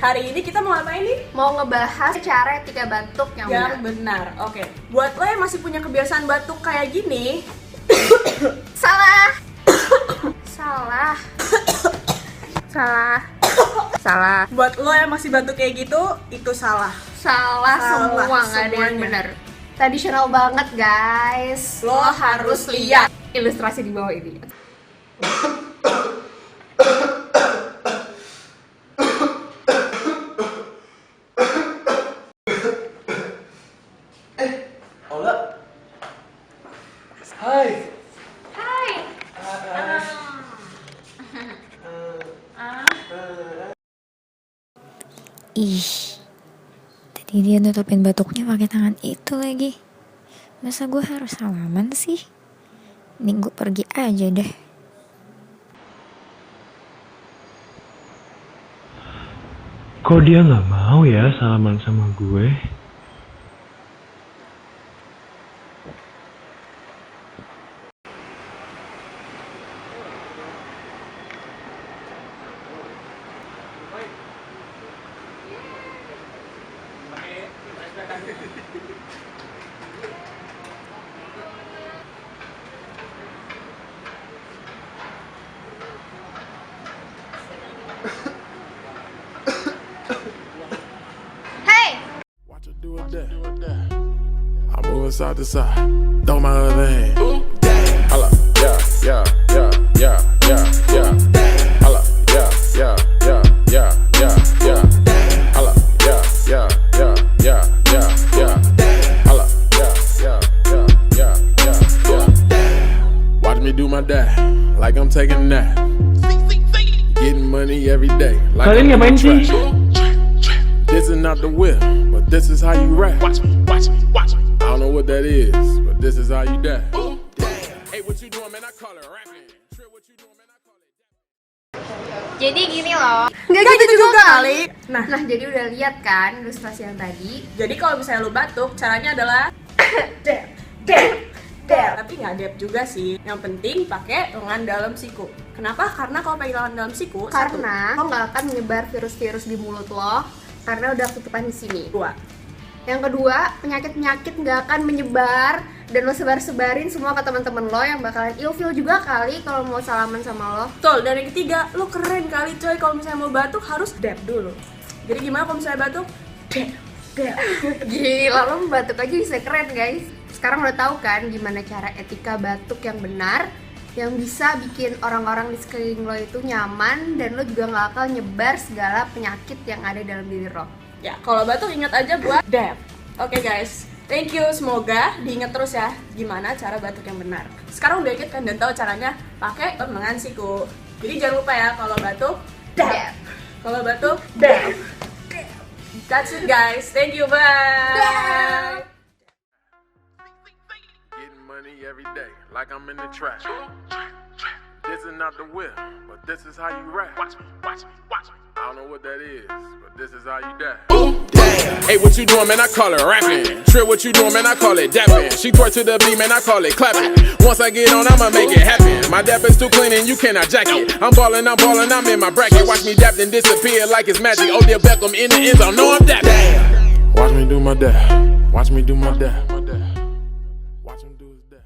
Hari ini kita mau ngapain nih? Mau ngebahas cara etika batuk yang benar. Oke. Buat lo yang masih punya kebiasaan batuk kayak gini, salah. Salah. Salah. Salah. Buat lo yang masih batuk kayak gitu, itu salah. Salah semua, nggak ada yang semuanya. benar. Tradisional banget guys. Lo harus lihat ilustrasi di bawah ini. Ola. Hai. Hai. Ih, tadi dia nutupin batuknya pakai tangan itu lagi. Masa gue harus salaman sih? Mending gue pergi aja deh. Kok dia nggak mau ya salaman sama gue? Hey. Watch her do it there. I'm moving side to side. Throw my other hand. Holla, yeah, yeah, yeah, yeah, yeah, yeah. Holla, yeah, yeah, yeah, yeah, yeah, yeah. Holla, yeah, yeah, yeah, yeah, yeah, yeah. Holla, yeah, yeah, yeah, yeah, yeah, yeah. Watch me do my dash like I'm taking a nap. Getting money every day like Kalian I'm ngapain on sih? track. This is not the whip, but this is how you rap. Watch me, watch me, watch me. I don't know what that is, but this is how you dash. Hey, what you doing, man? I call it rapping. Trip, what you doing, man? I call it. Jadi gini loh. Nggak gitu juga kali. Nah, Nah, jadi udah lihat kan ilustrasi yang tadi? jadi kalau misalnya lo batuk, caranya adalah dab. Tapi nggak dab juga sih. Yang penting pakai lengan dalam siku. Kenapa? Karena kalau pakai lengan dalam siku, Karena lo nggak akan menyebar virus-virus di mulut lo karena udah tutupan di sini. dua. Yang kedua, penyakit-penyakit nggak akan menyebar dan lo sebar-sebarin semua ke teman-teman lo yang bakalan ilfeel juga kali kalau mau salaman sama lo. Betul, dan yang ketiga, lo keren kali coy kalau misalnya mau batuk harus dab dulu. Jadi gimana kalau misalnya batuk? Dab. Gila, lo batuk aja bisa keren guys. Sekarang udah tahu kan gimana cara etika batuk yang benar, yang bisa bikin orang-orang di sekeliling lo itu nyaman dan lo juga nggak akan nyebar segala penyakit yang ada dalam diri lo. Ya, kalau batuk ingat aja buat dab. Oke guys, thank you. Semoga diingat terus ya gimana cara batuk yang benar. Sekarang udah ingat kan dan tahu caranya pakai lengan siku. Jadi jangan lupa ya kalau batuk dab. Dab. Kalau batuk dab. That's it guys. Thank you. Bye. Getting money every day like I'm in the trap. This is not the whip, but this is how you rap. Watch me, watch me, watch me. I don't know what that is, but this is how you dash. Hey, what you doing, man? I call it rapping. Trip, what you doing, man? I call it dapping. She twerk to the beat, man. I call it clapping. Once I get on, I'ma make it happen. My dap is too clean and you cannot jack it. I'm ballin', I'm in my bracket. Watch me dap and disappear like it's magic. Odell Beckham in the end zone. No, I'm dapping. Watch me do my dap. Watch me do my dap. Watch him do his dap.